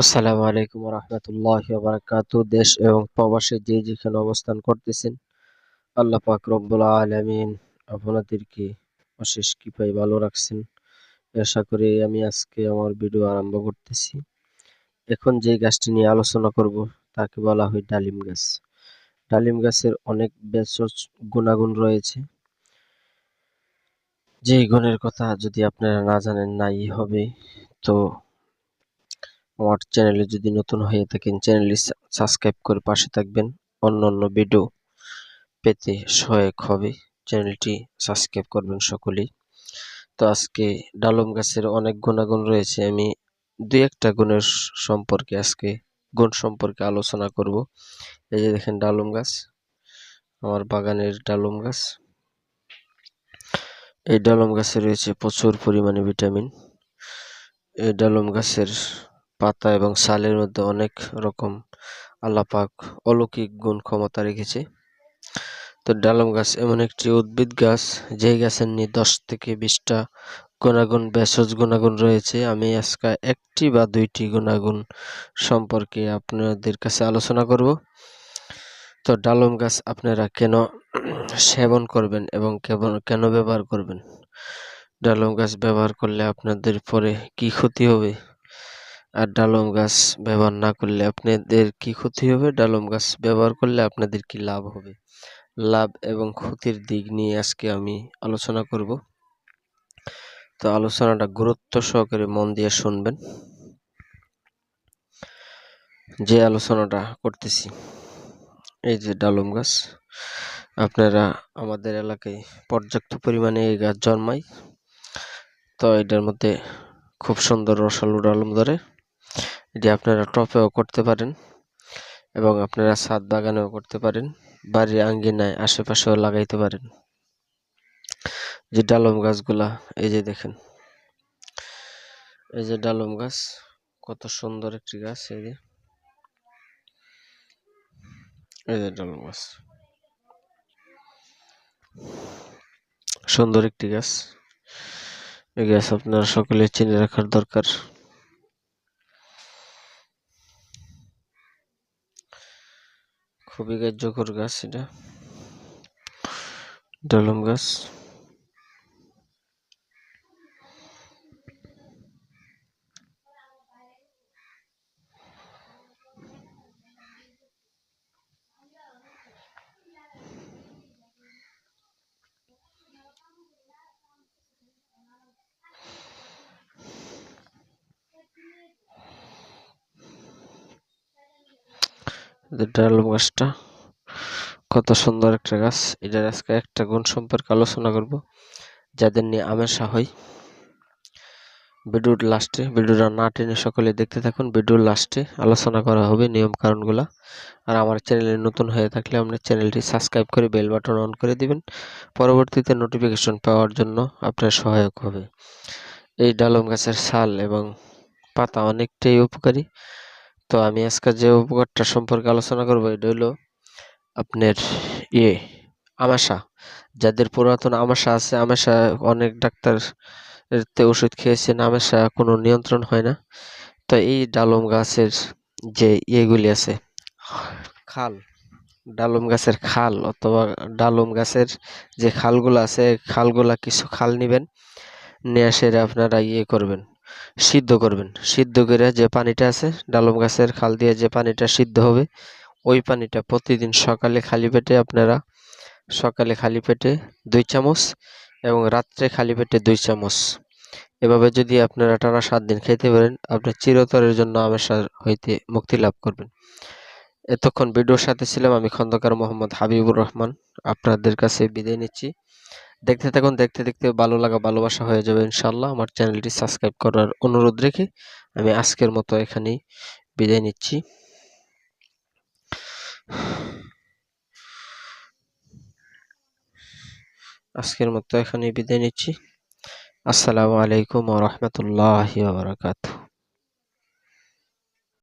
আসসালামু আলাইকুম রহমতুল্লাহি ওয়া বারাকাতুহু। দেশ এবং প্রবাসে যে যেখানে অবস্থান করতেছেন, আল্লাহ পাক রব্বুল আলামিন আপনাদেরকে অশেষ কৃপায় ভালো রাখছেন। আশা করি আমি আজকে আমার ভিডিও আরম্ভ করতেছি। এখন যে গাছটি নিয়ে আলোচনা করব তাকে বলা হয় ডালিম গাছ। ডালিম গাছের অনেক ভেষজ গুণাগুণ রয়েছে, যে গুণের কথা যদি আপনারা না জানেন নাই হবে। তো আমার চ্যানেলে যদি নতুন হয়ে থাকেন, চ্যানেলটি সাবস্ক্রাইব করে পাশে থাকবেন। অন্যান্য ভিডিও পেতে সহায়ক হবে। চ্যানেলটি সাবস্ক্রাইব করবেন সকলেই। তো আজকে ডালম গাছের অনেক গুণাগুণ রয়েছে, আমি দুই একটা গুণ সম্পর্কে আলোচনা করব। এই যে দেখেন ডালম গাছ, আমার বাগানের ডালম গাছ। এই ডালম গাছে রয়েছে প্রচুর পরিমাণে ভিটামিন। এই ডালম গাছের পাতা এবং ছালের মধ্যে অনেক রকম আল্লাহ পাক অলৌকিক গুণ ক্ষমতা রেখেছে। তো ডালম গাছ এমন একটি উদ্ভিদ গাছ, যে গাছের নিয়ে 10 থেকে 20টা ভেষজ গুণাগুণ রয়েছে। আমি আজকে একটি বা দুইটি গুণাগুণ সম্পর্কে আপনাদের কাছে আলোচনা করব। তো ডালম গাছ আপনারা কেন সেবন করবেন এবং কেন ব্যবহার করবেন, ডালম গাছ ব্যবহার করলে আপনাদের পরে কি ক্ষতি হবে, আর ডালম গাছ ব্যবহার না করলে আপনাদের কি ক্ষতি হবে, ডালম গাছ ব্যবহার করলে আপনাদের কি লাভ হবে, লাভ এবং ক্ষতির দিক নিয়ে আজকে আমি আলোচনা করব। তো আলোচনাটা গুরুত্ব সহকারে মন দিয়ে শুনবেন। যে আলোচনাটা করতেছি, এই যে ডালম গাছ, আপনারা আমাদের এলাকায় পর্যাপ্ত পরিমাণে এই গাছ জন্মায়। তো এটার মধ্যে খুব সুন্দর রসালো ডালম ধরে। এটি আপনারা টপেও করতে পারেন এবং আপনারা ছাদ বাগানেও করতে পারেন, বাড়ির আঙ্গিনায় আশেপাশেও লাগাইতে পারেন। যে ডালম গাছগুলা, এই যে দেখেন, এই যে ডালম গাছ, কত সুন্দর একটি গাছ। এই যে ডালম গাছ, সুন্দর একটি গাছ। এই গাছ আপনারা সকলে চিনে রাখার দরকার। খুবই কার্যকর গাছ এটা, ডালম গাছ। ডালম গাছটা কত সুন্দর একটা গাছ। এটার আজকে একটা গুণ সম্পর্কে আলোচনা করব, যাদের নিয়ে আমাশা হয়। ভিডিওর লাস্টে, ভিডিওটা না টেনে সকলে দেখতে থাকুন, ভিডিওর লাস্টে আলোচনা করা হবে নিয়ম কারণগুলা। আর আমার চ্যানেলে নতুন হয়ে থাকলে আপনার চ্যানেলটি সাবস্ক্রাইব করে বেল বাটন অন করে দিবেন, পরবর্তীতে নোটিফিকেশন পাওয়ার জন্য আপনার সহায়ক হবে। এই ডালম গাছের ছাল এবং পাতা অনেকটাই উপকারী। তো আমি আজকে যে উপকারটা সম্পর্কে আলোচনা করবো, এটা হলো আপনার আমাশা। যাদের পুরাতন আমাশা আছে, আমাশা অনেক ডাক্তার ওষুধ খেয়েছেন, আমাশা কোনো নিয়ন্ত্রণ হয় না। তো এই ডালম গাছের যে ইয়েগুলি আছে, খাল, ডালম গাছের খাল অথবা ডালম গাছের যে খালগুলো আছে, খালগুলা কিছু খাল নিবেন, নিয়ে এসে আপনারা করবেন, সিদ্ধ করবেন। সিদ্ধ করে যে পানিটা আছে, ডালম গাছের খাল দিয়ে যে পানিটা সিদ্ধ হবে, ওই পানিটা প্রতিদিন সকালে খালি পেটে 2 চামচ এবং রাত্রে খালি পেটে 2 চামচ, এভাবে যদি আপনারা টানা 7 দিন খেতে পারেন, আপনার চিরতরের জন্য আমাশা হইতে মুক্তি লাভ করবেন। এতক্ষণ ভিডিওর সাথে ছিলাম আমি খন্দকার মোহাম্মদ হাবিবুর রহমান। আপনাদের কাছে বিদায় নিচ্ছি। দেখতে থাকুন, দেখতে দেখতে ভালো লাগা ভালোবাসা হয়ে যাবে ইনশাআল্লাহ। আমার চ্যানেলটি সাবস্ক্রাইব করার অনুরোধ রেখে আমি আজকের মতো এখানেই বিদায় নিচ্ছি। আসসালামু আলাইকুম ওয়া রাহমাতুল্লাহি ওয়া বারাকাতুহু।